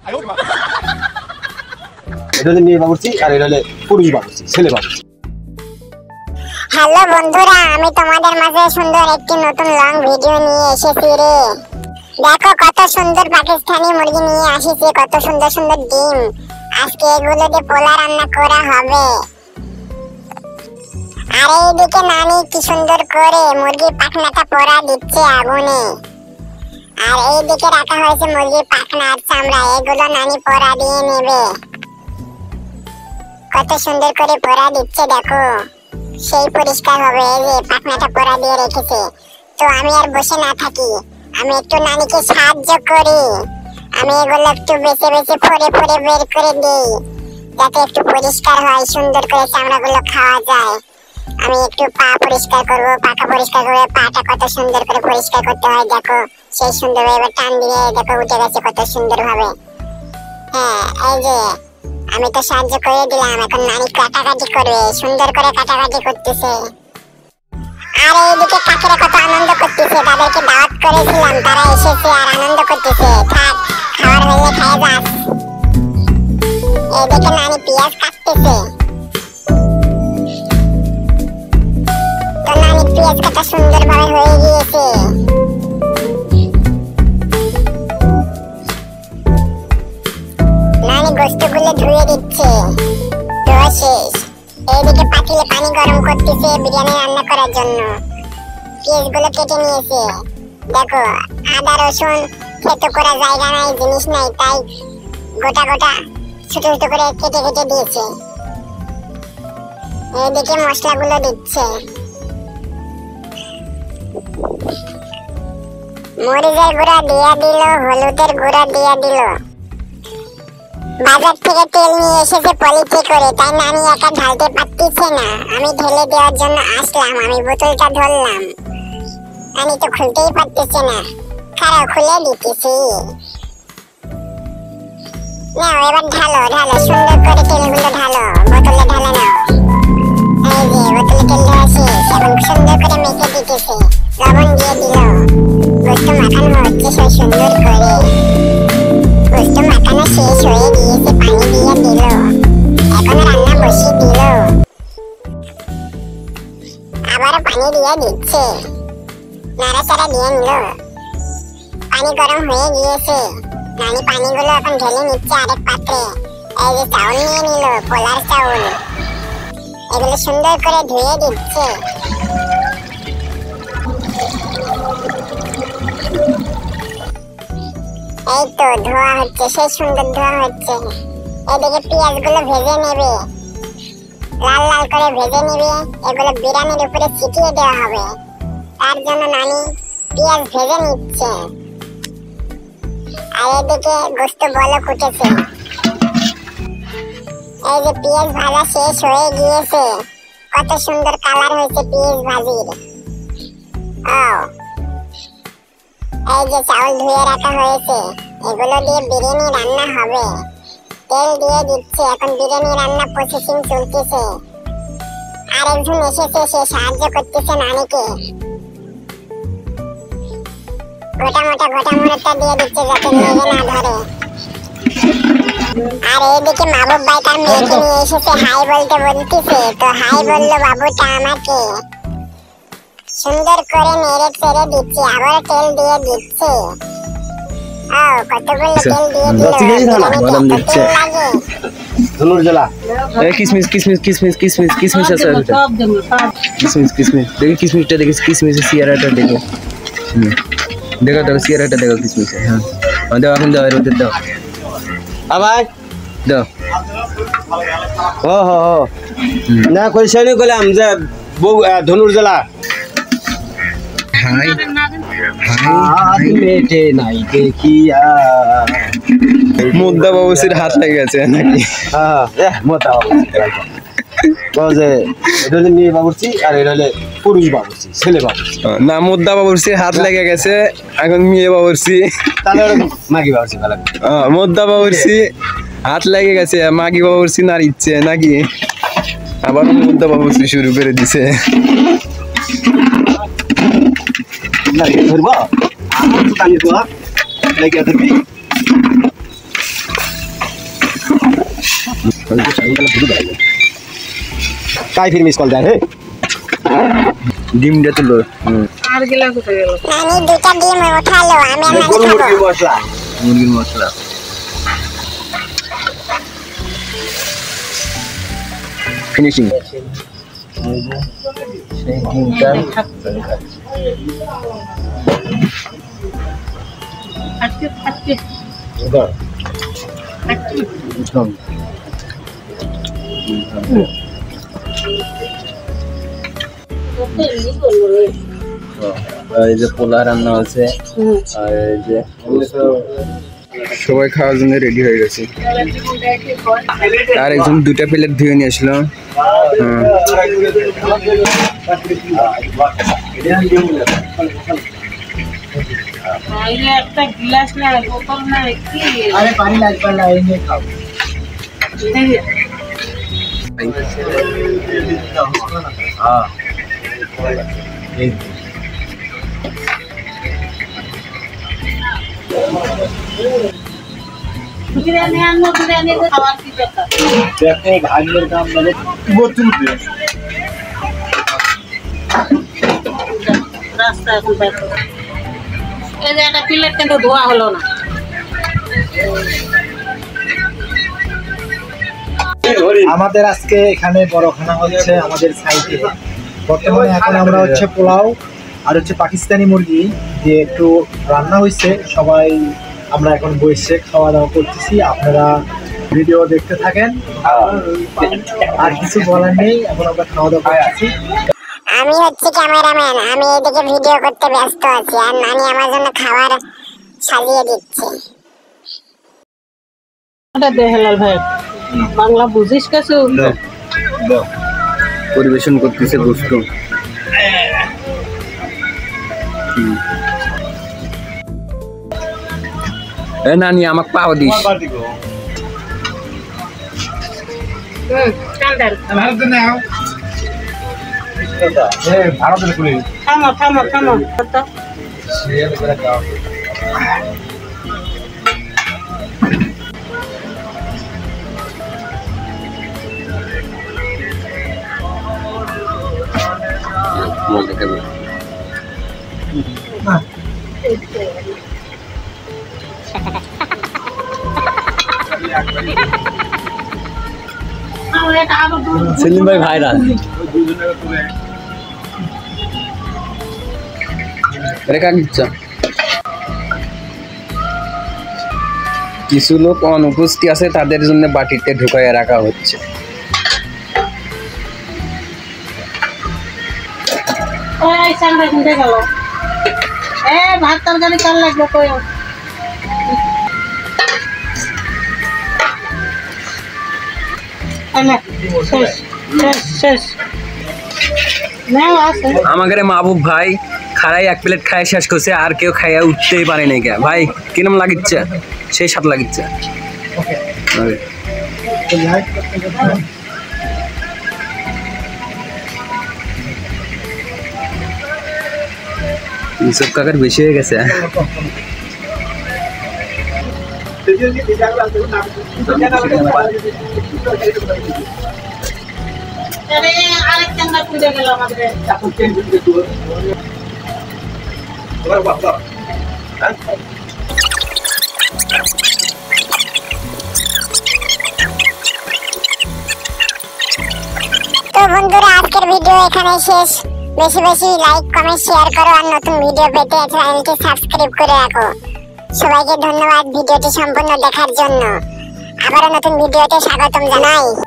এটা হলো মেয়ে বাবুর্চি আর এটা হলো পুরুষ বাবুর্চি, ছেলে বাবুর্চি। হ্যালো বন্ধুরা, আমি তোমাদের মাঝে সুন্দর একটি নতুন লং ভিডিও নিয়ে এসেছি রে। দেখো কত সুন্দর পাকিস্তানি মুরগি নিয়ে আসিছে, কত সুন্দর সুন্দর ডিম। আজকে এগুলো দিয়ে পোলা রান্না করা হবে। আর এইদিকে নানি কি সুন্দর করে মুরগির পাখনাটা পোড়া দিচ্ছে আগুনে। আর এইদিকে রাখা হয়েছে মুরগির পাখনা আর চামড়া, এগুলো নানি পোড়া দিয়ে নেবে। কত সুন্দর করে পোড়া দিচ্ছে দেখো, সেই পরিষ্কার হবে। এই যে পাখনাটা পোড়া দিয়ে রেখেছে। তো আমি আর বসে না থাকি, আমি একটু নানিকে সাহায্য করি। আমি এগুলো একটু বেছে বেছে ফোড়ে ফোড়ে বের করে দিই, যাতে একটু পরিষ্কার হয়, সুন্দর করে চামড়াগুলো খাওয়া যায়। আমি একটু পা পরিষ্কার করবো, পাখা পরিষ্কার করে পাটা কত সুন্দর করে পরিষ্কার করতে হয় দেখো, সেই সুন্দর এবার টান দিয়ে দেখো উঠে গেছে কত সুন্দর ভাবে। হ্যাঁ এই যে আমি তো সাহায্য করে দিলাম, এখন নানি কাটাকাটি করবে, সুন্দর করে কাটাকাটি করতেছে। আর এইদিকে কাকেরা কত আনন্দ করতেছে, তাদেরকে দাওয়াত করেছিলাম, তারা এসেছে আর আনন্দ করতেছে। থাক, খাওয়ার হলে খায় যাস। এইদিকে নানি পেঁয়াজ কাটতেছে, তো নানি পেঁয়াজ কাটা সুন্দর ভাবে হয়ে গিয়েছে। নানি গোশতগুলো ধুয়ে দিচ্ছে, ধোয়া শেষ। এইদিকে পাতিলে পানি গরম করতেছে বিরিয়ানি রান্না করার জন্য। পেঁয়াজগুলো কেটে নিয়েছে দেখো, আদা রসুন থেতো করা জায়গা নাই, জিনিস নাই, তাই গোটা গোটা ছোট ছোট করে কেটে কেটে দিয়েছে। এইদিকে মশলাগুলো দিচ্ছে, মরিচের গুঁড়া দিয়া দিল, হলুদের গুঁড়া দিয়া দিল। বাজার থেকে তেল নিয়ে এসেছে পলিথি করে, তাই নানি একা ঢালতে পারতেছে না। আমি ঢেলে দেওয়ার জন্য আসলাম, আমি বোতলটা ধরলাম। নানি তো খুলতেই পারতেছে না, খারাপ খুলে দিতেছি। নাও এবার ঢালো ঢালো, সুন্দর করে তেলগুলো ঢালো, বোতলে ঢালে নাও। এই যে বোতলে তেল ঢালা শেষ, এখন সুন্দর করে মেখে দিতেছে। লবণ দিয়ে দিল, গোশত মাখানো হচ্ছে সেই সুন্দর করে। গোশত মাখানো শেষ হয়ে গিয়েছে, পানি দিয়ে দিল, এখন রান্না বসিয়ে দিল। আবারও পানি দিয়ে দিচ্ছে, নাড়াচাড়া দিয়ে নিল। পানি গরম হয়ে গিয়েছে, নানি পানিগুলো এখন ঢেলে নিচ্ছে আরেক পাত্রে। এই যে চাউল নিয়ে নিল, পোলার চাউল, এগুলো সুন্দর করে ধুয়ে দিচ্ছে। এই তো ধোয়া হচ্ছে, সেই সুন্দর ধোয়া হচ্ছে। এদিকে পেঁয়াজগুলো ভেজে নেবে, লাল লাল করে ভেজে নেবে। এগুলো বিরিয়ানির উপরে ছিটিয়ে দেওয়া হবে, তার জন্য নানি পেঁয়াজ ভেজে নিচ্ছে। আর এদিকে গোশত বলক উঠেছে। এই যে পেঁয়াজ ভাজা শেষ হয়ে গিয়েছে, কত সুন্দর কালার হয়েছে পেঁয়াজ ভাজির। এই যে চাউল ধুয়ে রাখা হয়েছে, এগুলো দিয়ে বিরিয়ানি রান্না হবে। তেল দিয়ে দিচ্ছে, এখন বিরিয়ানি রান্না প্রসেসিং চলতেছে। আরেকজন এসেছে, সে সাহায্য করতেছে নানিকে। গোটা মোটা দিয়ে দিচ্ছে যাতে লেগে না ধরে। আর এইদিকে মাহবুব ভাই তার মেয়েকে নিয়ে এসেছে, হাই বলতে বলতেছে। তো হাই বললো বাবুটা আমাকে, সুন্দর করে নেড়ে চেড়ে দিচ্ছে, আবার তেল দিয়ে দিচ্ছে। কতগুলো তেল দিয়ে দিল, লাগে ধনুর জলা। কিসমিস কিসমিস কিসমিস কিসমিস কিসমিস আছে, কিসমিস কিসমিস দেখি, কিসমিসটা দেখি, কিসমিসের সিয়ারাটা দেখো। দেখো দেখো সিয়ারাটা দেখো, কিসমিস। হ্যাঁ দাও, এখন দাও, এর মধ্যে দাও। ভাই দাও। ও হো হো না কই সেনি কইলাম যে বউ ধনুর জলা। হাই হাই মেটে নাই দেখিয়া। মুদ্দা বাবুসির হাত লেগে গেছে নাকি? হ্যাঁ মোটা যে এটা হলো মেয়ে বাবুর্চি আর এটা হলো পুরুষ বাবুর্চি, ছেলে বাবুর্চি। না, মুদ্দা বাবুসির হাত লেগে গেছে, এখন মেয়ে বাবুর্চি। তাহলে মাগি বাবুর্চি ভালো। মুদ্দা বাবুর্চি হাত লেগে গেছে, মাগি বাবুর্চি নাড়িচ্ছে নাকি? আবার মুদ্দা বাবুর্চি শুরু করে দিছে। ধরবো আমি তো লাগি ধরবি। काय फिर मिस कॉल दे रे ডিমটা তুলো আর গেলা কোথায় গেল নানি দুটা ডিম উঠালো আমি আর নানি খাবো मसला মুরগির মশলা ফিনিশিং সেই ডিমটা আজকে আজকে उधर এই যে পোলা রান্না আছে আর এই যে সবাই খাওয়ার জন্য রেডি হয়ে গেছে আর একজন দুটা প্লেট ধুয়ে নিয়ে আসলো আইলে একটা গ্লাস না বোতল না কি अरे पानी लागবে না এই নিয়ে খাও हां বিরিয়ানি আনো বিরিয়ানি খাওয়ার কি দরকার দেখো ভাগের কাম মানে বোতল দে রাস্তা এখন বের এই যে একটা প্লেট কিন্তু ধোয়া হলো না আমাদের আজকে এখানে বড়খানা হচ্ছে আমাদের সাইডে বর্তমানে এখন আমরা হচ্ছে পোলাও আর হচ্ছে পাকিস্তানি মুরগি দিয়ে একটু রান্না হয়েছে সবাই আমরা এখন বসে খাওয়া দাওয়া করতেছি আপনারা ভিডিও দেখতে থাকেন আর কিছু বলার নেই এখন আমরা খাওয়া দাওয়া করতেছি আমি হচ্ছে ক্যামেরাম্যান আমি এদিকে ভিডিও করতে ব্যস্ত আছি আর নানি আমার জন্য খাবার সাজিয়ে দিচ্ছে এটা দে হেলাল ভাই বাংলা বুঝিস কিছু পরিবেশন করতেছে গোস্ত এ নানি আমাকে পাও দিস কান্দার ভারত নাও এ ভারতের কুলি থামো থামো থামো তো সিরিয়াল করে দাও মজা করবে সেলিম ভাই ভাইরাল রেখা দিচ্ছ কিছু লোক অনুপস্থিত আছে তাদের জন্য বাটিতে ঢুকাইয়া রাখা হচ্ছে ওই সামনে কোনটা গেল এ ভাত তরকারি কাল লাগবে কই আনা শেষ শেষ শেষ নাও আছে আমাদের মাহবুব ভাই খারাই এক প্লেট খায় শেষ করছে আর কেউ খাইয়া উঠতেই পারে নাই কে ভাই কিরম লাগিচ্ছে সেই সাথ লাগিচ্ছে ইসব কাকার বেশি হয়ে গেছে আরে আরেক চাঙ্গা কুড়ে গেল আমাদের তো বন্ধুরা আজকের ভিডিও এখানে শেষ বেশি বেশি লাইক কমেন্ট শেয়ার করো আর নতুন ভিডিও পেতে চ্যানেলটি সাবস্ক্রাইব করে রাখো সবাইকে ধন্যবাদ ভিডিওটি সম্পূর্ণ দেখার জন্য আবারও নতুন ভিডিওতে স্বাগতম জানাই